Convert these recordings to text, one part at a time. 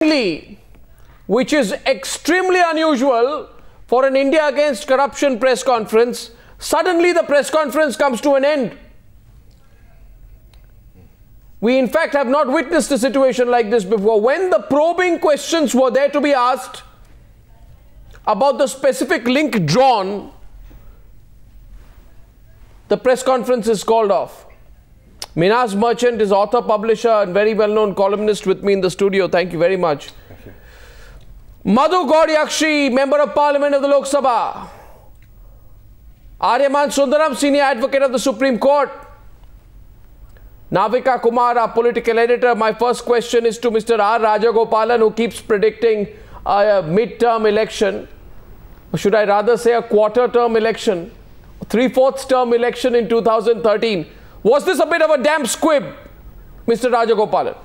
which is extremely unusual for an India Against Corruption press conference, suddenly the press conference comes to an end. We in fact have not witnessed a situation like this before. When the probing questions were there to be asked about the specific link drawn, the press conference is called off. Minhas Merchant is author, publisher and very well-known columnist with me in the studio. Thank you very much. Thank you. Madhu Gaur Yakshi, Member of Parliament of the Lok Sabha. Aryaman Sundaram, Senior Advocate of the Supreme Court. Navika Kumar, our political editor. My first question is to Mr. R. Rajagopalan, who keeps predicting a mid-term election. Or should I rather say a quarter-term election, three-fourths term election in 2013. Was this a bit of a damp squib, Mr. Rajagopalan?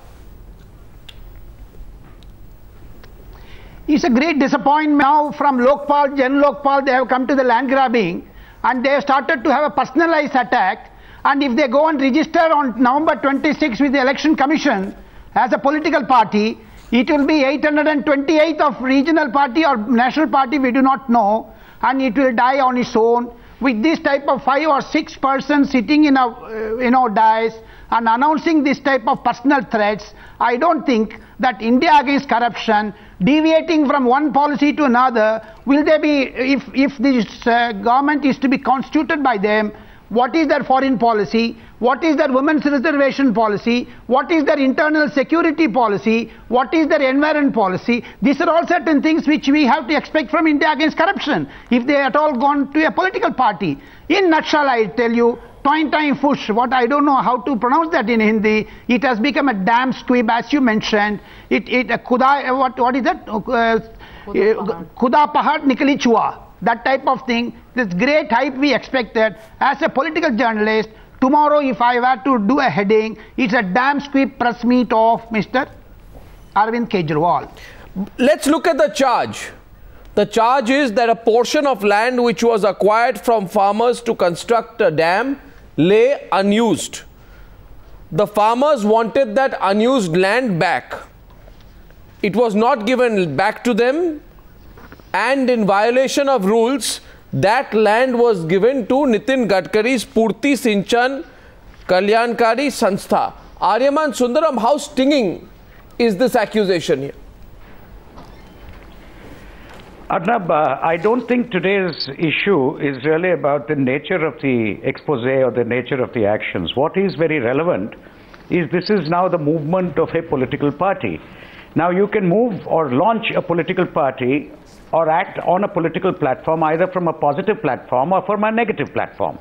It's a great disappointment now from Lokpal, Jan Lokpal. They have come to the land grabbing and they have started to have a personalized attack. And if they go and register on November 26 with the Election Commission as a political party, it will be 828th of regional party or national party, we do not know, and it will die on its own. With this type of 5 or 6 persons sitting in a dais and announcing this type of personal threats, I don't think that India Against Corruption, deviating from one policy to another, will they be, if this government is to be constituted by them, what is their foreign policy, what is their women's reservation policy, what is their internal security policy, what is their environment policy. These are all certain things which we have to expect from India Against Corruption if they at all gone to a political party. In nutshell, I tell you, Tointain Fush, what I don't know how to pronounce that in Hindi, it has become a damn squib, as you mentioned. What is that? Khuda Pahad Nikali Chua. That type of thing, this great hype we expected. As a political journalist, tomorrow if I were to do a heading, it's a damn squib press meet of Mr. Arvind Kejriwal. Let's look at the charge. The charge is that a portion of land which was acquired from farmers to construct a dam lay unused. The farmers wanted that unused land back. It was not given back to them, and in violation of rules, that land was given to Nitin Gadkari's Purti Sinchan Kalyankari Sanstha. Aryaman Sundaram, how stinging is this accusation here? Arnab, I don't think today's issue is really about the nature of the expose or the nature of the actions. What is very relevant is this is now the movement of a political party. Now you can move or launch a political party or act on a political platform either from a positive platform or from a negative platform.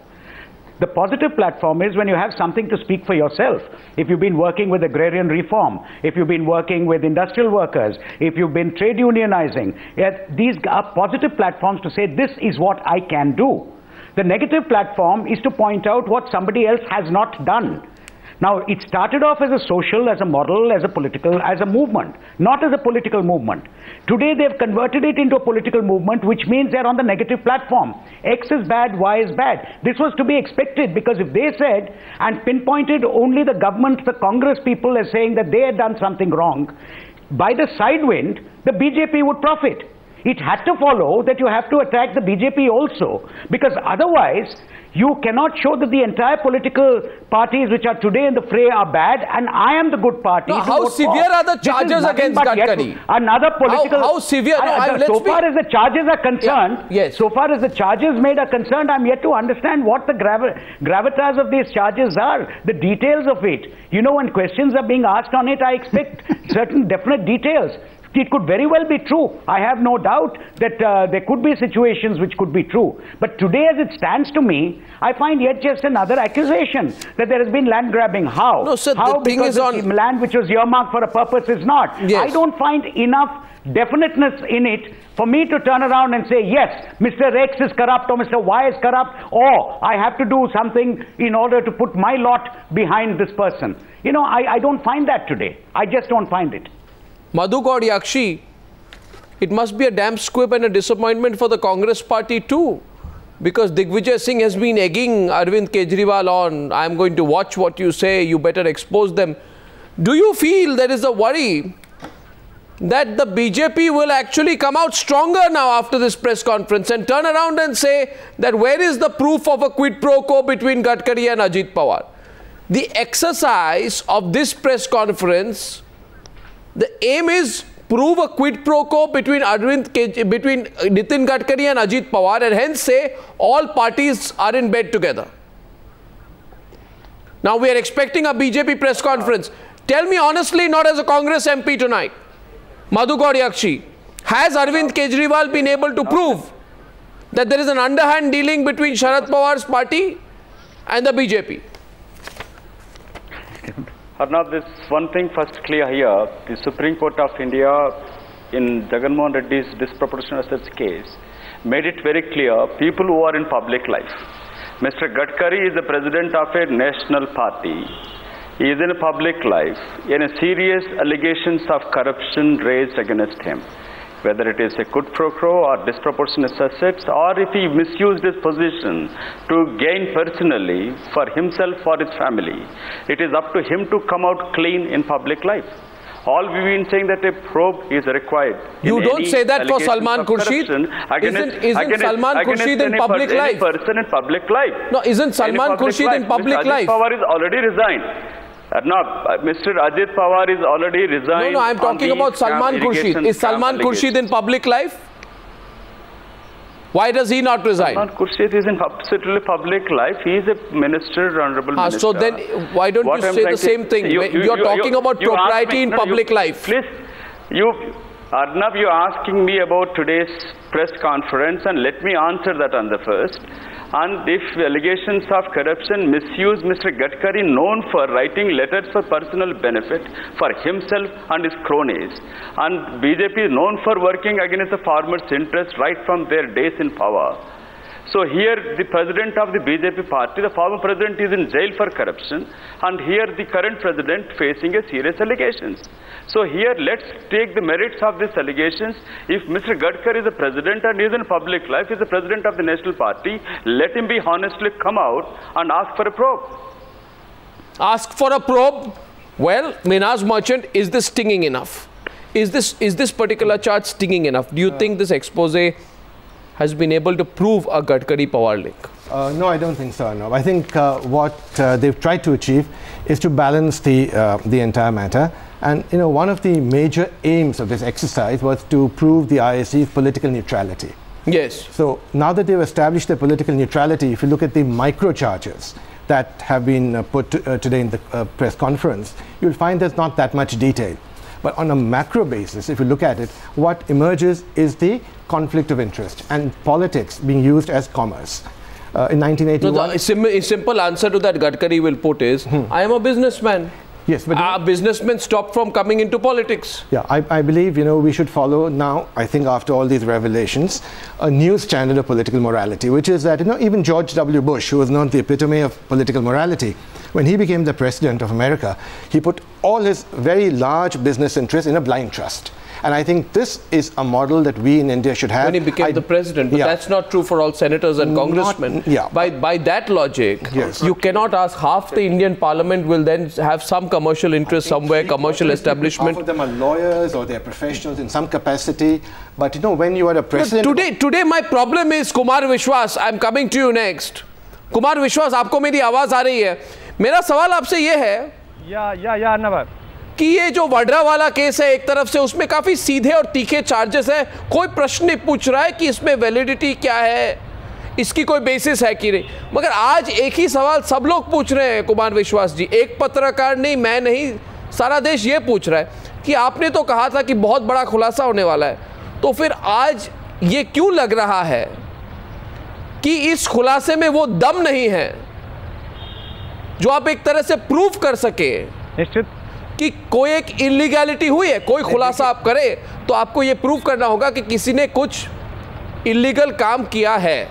The positive platform is when you have something to speak for yourself. If you've been working with agrarian reform, if you've been working with industrial workers, if you've been trade unionizing, these are positive platforms to say this is what I can do. The negative platform is to point out what somebody else has not done. Now, it started off as a social, as a model, as a political, as a movement, not as a political movement. Today, they've converted it into a political movement, which means they're on the negative platform. X is bad, Y is bad. This was to be expected because if they said and pinpointed only the government, the Congress people as saying that they had done something wrong, by the side wind, the BJP would profit. It had to follow that you have to attack the BJP also, because otherwise, you cannot show that the entire political parties which are today in the fray are bad and I am the good party. No, how severe are the charges against Gadkari? Another political... How severe? So far as the charges are concerned, yes. So far as the charges made are concerned, I'm yet to understand what the gravitas of these charges are, the details of it. You know, when questions are being asked on it, I expect certain definite details. It could very well be true. I have no doubt that there could be situations which could be true. But today, as it stands to me, I find yet just another accusation that there has been land grabbing. How? No, sir, How? the thing because is on land which was earmarked for a purpose is not. Yes. I don't find enough definiteness in it for me to turn around and say, yes, Mr. X is corrupt or Mr. Y is corrupt, or I have to do something in order to put my lot behind this person. You know, I don't find that today. I just don't find it. Madhu Gaur Yakshi, it must be a damn squib and a disappointment for the Congress party too, because Digvijay Singh has been egging Arvind Kejriwal on, I'm going to watch what you say, you better expose them. Do you feel there is a worry that the BJP will actually come out stronger now after this press conference and turn around and say that where is the proof of a quid pro quo between Gadkari and Ajit Pawar? The exercise of this press conference, the aim is prove a quid pro quo between Nitin Gadkari and Ajit Pawar, and hence say all parties are in bed together. Now we are expecting a BJP press conference. Tell me honestly, not as a Congress MP tonight, Madhukar Yakshi, has Arvind Kejriwal been able to prove that there is an underhand dealing between Sharad Pawar's party and the BJP? Arnab, this one thing first clear here. The Supreme Court of India in Jagan Mohan Reddy's disproportionate assets case made it very clear people who are in public life. Mr. Gadkari is the president of a national party. He is in a public life. Any serious allegations of corruption raised against him, whether it is a quid pro quo or disproportionate assets, or if he misused his position to gain personally for himself or his family, it is up to him to come out clean in public life. All we've been saying that a probe is required. You don't say that for Salman Khurshid. Isn't Salman Khurshid in public life? Any person in public life. No, isn't Salman Khurshid in public life? Ajit Pawar is already resigned. No, Mr. Ajit Pawar is already resigned. No, I'm talking about Salman Khurshid. Is Salman Khurshid in public life? Why does he not resign? Salman Khurshid is in absolutely public life. He is a minister, honorable minister. So then, why don't you say the same thing? You're talking about propriety in public life. Please, Arnab, you're asking me about today's press conference, and let me answer that on the first. And if allegations of corruption misuse Mr. Gadkari, known for writing letters for personal benefit for himself and his cronies, and BJP is known for working against the farmers' interest right from their days in power. So here the president of the BJP party, the former president, is in jail for corruption, and here the current president facing a serious allegations. So here let's take the merits of these allegations. If Mr. Gadkari is the president and is in public life, is the president of the national party, let him be honestly come out and ask for a probe. Ask for a probe? Well, Minhas Merchant, is this stinging enough? Is this particular charge stinging enough? Do you think this expose has been able to prove a Gadkari-Pawar link? No, I don't think so, Arnab. I think what they've tried to achieve is to balance the entire matter. And, you know, one of the major aims of this exercise was to prove the ISC's political neutrality. Yes. So now that they've established their political neutrality, if you look at the micro charges that have been put today in the press conference, you'll find there's not that much detail. But on a macro basis, if you look at it, what emerges is the conflict of interest and politics being used as commerce. In 1981... No, the simple answer to that Gadkari will put is, I am a businessman. Yes, but businessmen stop from coming into politics. Yeah, I believe, you know, we should follow now, I think after all these revelations, a new standard of political morality, which is that, you know, even George W. Bush, who was known the epitome of political morality, when he became the president of America, he put all his very large business interests in a blind trust. And I think this is a model that we in India should have. When he became the president, but that's not true for all senators and congressmen. By that logic, you cannot ask half the Indian parliament will then have some commercial interest somewhere, commercial establishment. Half of them are lawyers or they're professionals in some capacity. But you know, when you are a president... Today my problem is Kumar Vishwas. I'm coming to you next. Kumar Vishwas, आपको मेरी आवाज आ रही है? मेरा सवाल आपसे ये है कि ये जो वड्रा वाला केस है एक तरफ से, उसमें काफी सीधे और तीखे चार्जेस हैं, कोई प्रश्न नहीं पूछ रहा है कि इसमें वैलिडिटी क्या है, इसकी कोई बेसिस है कि नहीं, मगर आज एक ही सवाल सब लोग पूछ रहे हैं कुमार विश्वास जी, एक पत्रकार नहीं, मैं नहीं, सारा देश ये पूछ रहा है कि आपने तो कहा था कि बहुत बड़ा खुलासा होने वाला है, तो फिर आज ये क्यों लग रहा है कि इस खुलासे में वो दम नहीं है जो आप एक तरह से प्रूव कर सके कि कोई एक इलीगैलिटी हुई है? कोई खुलासा आप करें तो आपको ये प्रूव करना होगा कि किसी ने कुछ इलीगल काम किया है।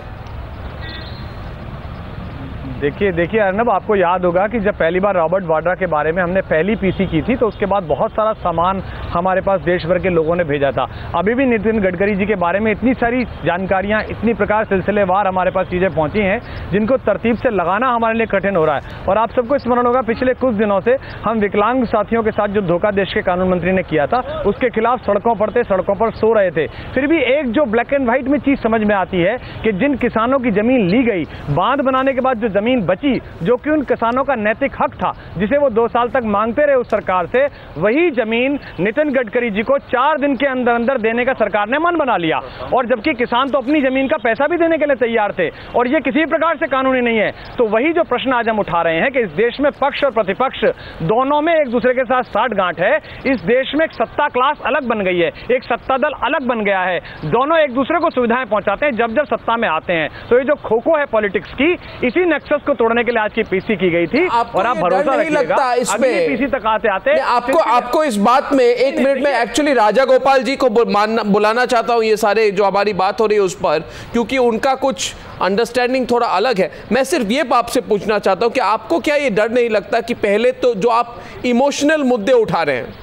देखिए अर्नब, आपको याद होगा कि जब पहली बार रॉबर्ट वाड्रा के बारे में हमने पहली पीसी की थी तो उसके बाद बहुत सारा सामान हमारे पास देश भर के लोगों ने भेजा था। अभी भी नितिन गडकरी जी के बारे में इतनी सारी जानकारियां, इतनी प्रकार सिलसिलेवार हमारे पास चीज़ें पहुंची हैं जिनको तरतीब से लगाना हमारे लिए कठिन हो रहा है। और आप सबको स्मरण होगा, पिछले कुछ दिनों से हम विकलांग साथियों के साथ जो धोखा देश के कानून मंत्री ने किया था उसके खिलाफ सड़कों पर थे, सड़कों पर सो रहे थे। फिर भी एक जो ब्लैक एंड व्हाइट में चीज़ समझ में आती है कि जिन किसानों की जमीन ली गई, बांध बनाने के बाद जो जमीन बची, जो कि उन किसानों का नैतिक हक था जिसे वो 2 साल तक मांगते रहे उस सरकार से, वही जमीन नितिन गडकरी जी को 4 दिन के अंदर अंदर देने का सरकार ने मन बना लिया। और जबकि किसान तो अपनी जमीन का पैसा भी देने के लिए तैयार थे और ये किसी प्रकार से कानूनी नहीं है। तो वही जो प्रश्न आज हम उठा रहे हैं कि इस देश में पक्ष और प्रतिपक्ष दोनों में एक दूसरे के साथ साठगांठ है। इस देश में एक सत्ता क्लास अलग बन गई है, एक सत्ता दल अलग बन गया है। दोनों एक दूसरे को सुविधाएं पहुंचाते हैं जब जब सत्ता में आते हैं। तो ये जो खो-खो है पॉलिटिक्स की, इसी नेक्सस को तोड़ने के लिए आज की पीसी की गई थी। और आप भरोसा रखिएगा इसमें पीसी तक आते आपको इस बात में 1 मिनट में एक्चुअली राजा गोपाल जी को बुलाना चाहता हूं, ये सारे जो हमारी बात हो रही है उस पर, क्योंकि उनका कुछ अंडरस्टैंडिंग थोड़ा अलग है। मैं सिर्फ ये आपसे पूछना चाहता हूं कि आपको क्या ये डर नहीं लगता कि पहले तो जो आप इमोशनल मुद्दे उठा रहे हैं,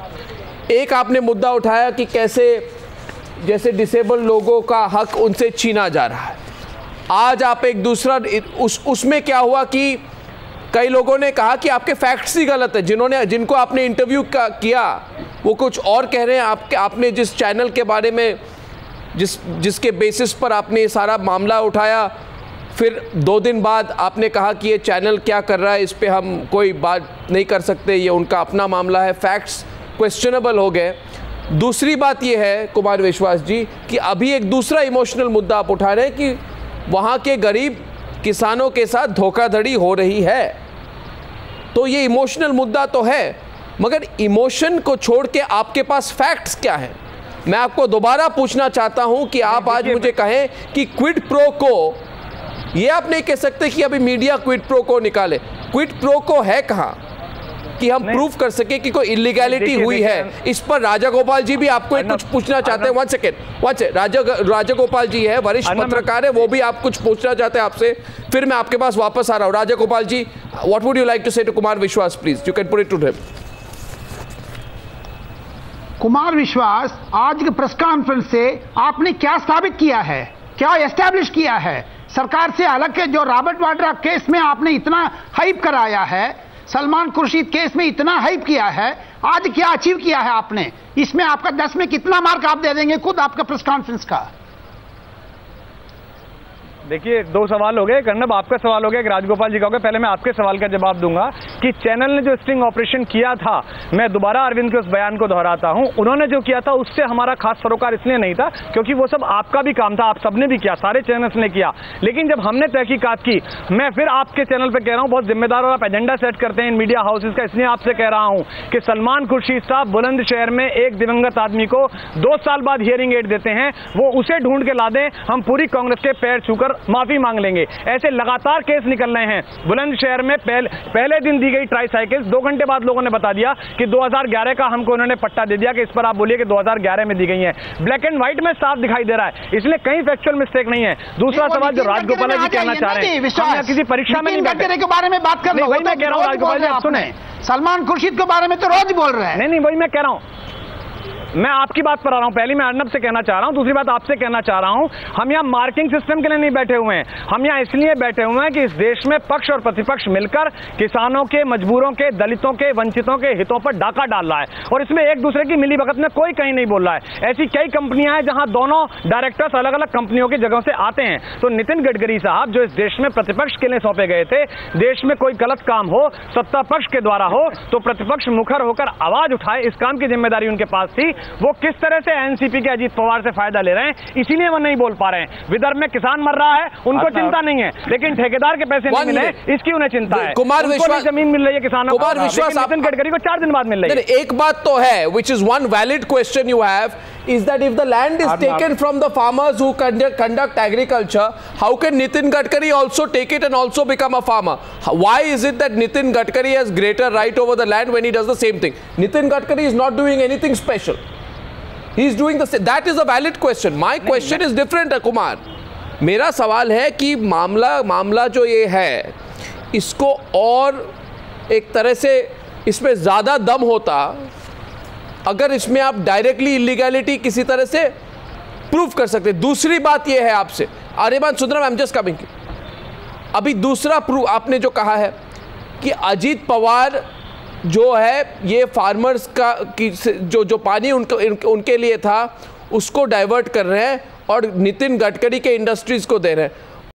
एक आपने मुद्दा उठाया कि कैसे जैसे डिसेबल लोगों का हक उनसे छीना जा रहा है, आज आप एक दूसरा उसमें क्या हुआ कि कई लोगों ने कहा कि आपके फैक्ट्स ही गलत है, जिनको आपने इंटरव्यू किया वो कुछ और कह रहे हैं। आपने जिस चैनल के बारे में जिसके बेसिस पर आपने ये सारा मामला उठाया, फिर 2 दिन बाद आपने कहा कि ये चैनल क्या कर रहा है, इस पे हम कोई बात नहीं कर सकते, ये उनका अपना मामला है, फैक्ट्स क्वेश्चनेबल हो गए। दूसरी बात ये है कुमार विश्वास जी कि अभी एक दूसरा इमोशनल मुद्दा आप उठा रहे हैं कि वहाँ के गरीब किसानों के साथ धोखाधड़ी हो रही है। तो ये इमोशनल मुद्दा तो है, मगर इमोशन को छोड़ के आपके पास फैक्ट्स क्या हैं? मैं आपको दोबारा पूछना चाहता हूं कि आप आज मुझे कहें कि क्विड प्रो को, ये आप नहीं कह सकते कि अभी मीडिया क्विड प्रो को निकाले। क्विड प्रो को है कहां कि हम प्रूफ कर सके कि कोई इलीगैलिटी हुई है? इस पर राजा गोपाल जी भी आपको कुछ पूछना चाहते हैं। 1 सेकेंड, राजा गोपाल जी है, वरिष्ठ पत्रकार है, वो भी आप कुछ पूछना चाहते हैं आपसे, फिर मैं आपके पास वापस आ रहा हूं। Raja Gopal ji, what would you like to say to Kumar Vishwas, please you can put it to him. Kumar Vishwas, आज के प्रेस कॉन्फ्रेंस से आपने क्या साबित किया है, क्या एस्टैब्लिश किया है? सरकार से अलग के जो रॉबर्ट वाड्रा केस में आपने इतना हाइप कराया है, सलमान खुर्शीद केस में इतना हाइप किया है, आज क्या अचीव किया है आपने? इसमें आपका 10 में कितना मार्क आप दे देंगे खुद आपका प्रेस कॉन्फ्रेंस का? देखिए, 2 सवाल हो गए। कर्नब, आपका सवाल हो गया कि राजगोपाल जी का हो गया। पहले मैं आपके सवाल का जवाब दूंगा कि चैनल ने जो स्टिंग ऑपरेशन किया था, मैं दोबारा अरविंद के उस बयान को दोहराता हूं, उन्होंने जो किया था उससे हमारा खास सरोकार इसलिए नहीं था क्योंकि वो सब आपका भी काम था, आप सबने भी किया, सारे चैनल्स ने किया। लेकिन जब हमने तहकीकात की, मैं फिर आपके चैनल पर कह रहा हूं, बहुत जिम्मेदार और आप एजेंडा सेट करते हैं इन मीडिया हाउसेज का, इसलिए आपसे कह रहा हूं कि सलमान खुर्शीद साहब बुलंदशहर में एक दिवंगत आदमी को 2 साल बाद हियरिंग एड देते हैं, वो उसे ढूंढ के ला दें, हम पूरी कांग्रेस के पैर छूकर माफी मांग लेंगे। ऐसे लगातार केस निकल रहे हैं। बुलंदशहर में पहले दिन दी गई ट्राईसाइकिल्स 2 घंटे बाद लोगों ने बता दिया कि 2011 का हमको उन्होंने पट्टा दे दिया कि इस पर आप बोलिए कि 2011 में दी गई है। ब्लैक एंड व्हाइट में साफ दिखाई दे रहा है, इसलिए कहीं फैक्चुअल मिस्टेक नहीं है। दूसरा सवाल जो राजगोपाल जी कहना चाह रहे हैं, किसी परीक्षा में नहीं बैठे के बारे में बात कर रहे, वही मैं कह रहा हूँ राजगोपाल जी, आप सुने, सलमान खुर्शीद के बारे में तो रोज बोल रहे हैं। नहीं, वही मैं कह रहा हूँ, मैं आपकी बात पर आ रहा हूं। पहली मैं अर्नब से कहना चाह रहा हूं, दूसरी बात आपसे कहना चाह रहा हूं, हम यहां मार्किंग सिस्टम के लिए नहीं बैठे हुए हैं, हम यहां इसलिए बैठे हुए हैं कि इस देश में पक्ष और प्रतिपक्ष मिलकर किसानों के, मजबूरों के, दलितों के, वंचितों के हितों पर डाका डाल रहा है और इसमें एक दूसरे की मिली भगत में कोई कहीं नहीं बोल रहा है। ऐसी कई कंपनियां हैं जहां दोनों डायरेक्टर्स अलग अलग कंपनियों की जगहों से आते हैं। तो नितिन गडकरी साहब जो इस देश में प्रतिपक्ष के लिए सौंपे गए थे, देश में कोई गलत काम हो, सत्ता पक्ष के द्वारा हो, तो प्रतिपक्ष मुखर होकर आवाज उठाए, इस काम की जिम्मेदारी उनके पास थी। वो किस तरह से एनसीपी के अजीत पवार से फायदा ले रहे हैं, इसीलिए वो नहीं बोल पा रहे हैं। विदर्भ में किसान मर रहा है, उनको चिंता नहीं है, लेकिन ठेकेदार के पैसे नहीं मिले, इसकी उन्हें चिंता है। कुमार विश्वास, जमीन मिल रही है किसानों को, नितिन गडकरी को 4 दिन बाद मिल रही है। एक बात तो है, which is one valid question you have, is that if the land is taken from the farmers who conduct agriculture, how can Nitin Gadkari also take it and also become a farmer? Why is it that Nitin Gadkari has greater right over the land when he does the same thing? Nitin Gadkari is not doing anything special. He is doing the same. That is a valid question. My question is different, Kumar. मेरा सवाल है कि मामला जो ये है, इसको और एक तरह से इसमें ज़्यादा दम होता अगर इसमें आप डायरेक्टली इलीगैलिटी किसी तरह से प्रूव कर सकते। दूसरी बात यह है आपसे Aryaman Sundaram, I am just coming, अभी दूसरा प्रूफ आपने जो कहा है कि अजीत पवार जो है ये फार्मर्स का की जो पानी उनके लिए था उसको डाइवर्ट कर रहे हैं और नितिन गडकरी के इंडस्ट्रीज को दे रहे हैं।